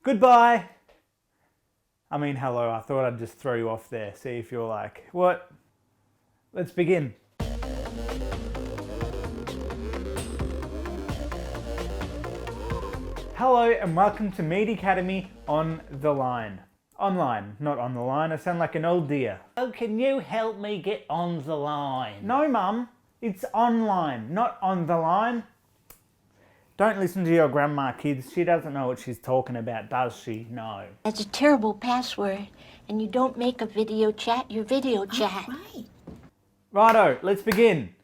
Goodbye. I mean, hello. I thought I'd just throw you off there. See if you're like, what? Let's begin. Hello and welcome to Meat Academy on the line. Online, not on the line. I sound like an old dear. Oh, can you help me get on the line? No, Mum. It's online, not on the line. Don't listen to your grandma, kids. She doesn't know what she's talking about, does she? No. That's a terrible password, and you don't make a video chat, you video chat. Right. Righto, let's begin.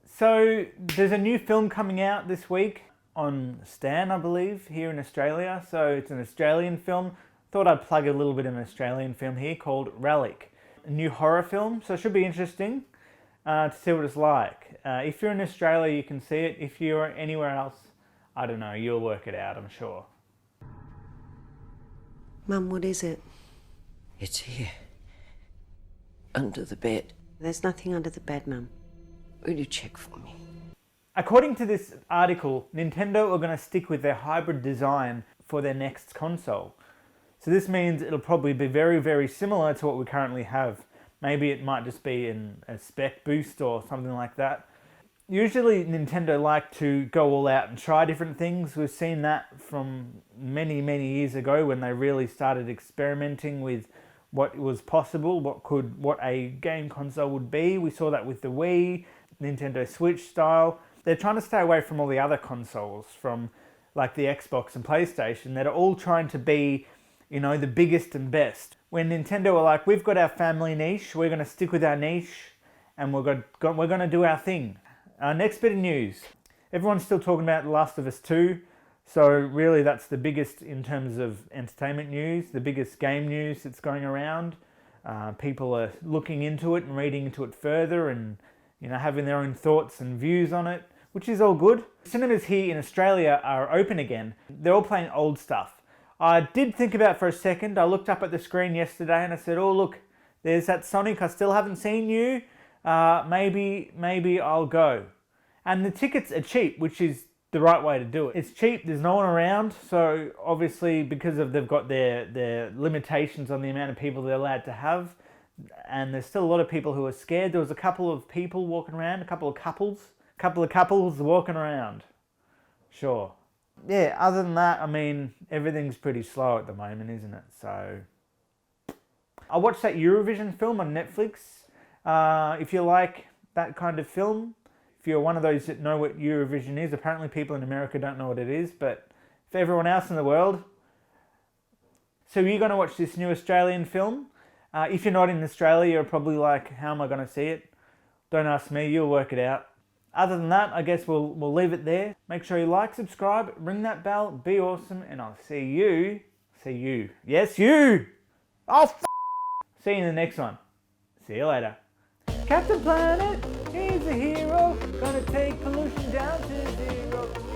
So, there's a new film coming out this week on Stan, I believe, here in Australia. So, it's an Australian film. Thought I'd plug a little bit of an Australian film here called Relic. A new horror film, so it should be interesting to see what it's like. If you're in Australia, you can see it. If you're anywhere else, I don't know, you'll work it out, I'm sure. Mum, what is it? It's here. Under the bed. There's nothing under the bed, Mum. Will you check for me? According to this article, Nintendo are going to stick with their hybrid design for their next console. So this means it'll probably be very, very similar to what we currently have. Maybe it might just be in a spec boost or something like that. Usually Nintendo like to go all out and try different things. We've seen that from many, many years ago when they really started experimenting with what was possible, what a game console would be. We saw that with the Wii, Nintendo Switch style. They're trying to stay away from all the other consoles, from like the Xbox and PlayStation, that are all trying to be, you know, the biggest and best. When Nintendo are like, we've got our family niche, we're going to stick with our niche, and we're going to do our thing. Next bit of news. Everyone's still talking about The Last of Us 2, so really that's the biggest in terms of entertainment news, the biggest game news that's going around. People are looking into it and reading into it further and, you know, having their own thoughts and views on it, which is all good. Cinemas here in Australia are open again. They're all playing old stuff. I did think about it for a second. I looked up at the screen yesterday and I said, oh look, there's that Sonic, I still haven't seen you. Maybe I'll go. And the tickets are cheap, which is the right way to do it. It's cheap, there's no one around, so obviously because they've got their limitations on the amount of people they're allowed to have, and there's still a lot of people who are scared. There was a couple of people walking around, a couple of couples walking around. Sure. Yeah, other than that, I mean, everything's pretty slow at the moment, isn't it? So, I watched that EuroVision film on Netflix. If you like that kind of film, if you're one of those that know what EuroVision is, apparently people in America don't know what it is, but for everyone else in the world. So you're going to watch this new Australian film. If you're not in Australia, you're probably like, how am I going to see it? Don't ask me, you'll work it out. Other than that, I guess we'll leave it there. Make sure you like, subscribe, ring that bell, be awesome, and I'll see you. Yes, you! Oh, see you in the next one. See you later. Captain Planet, he's a hero, gonna take pollution down to zero.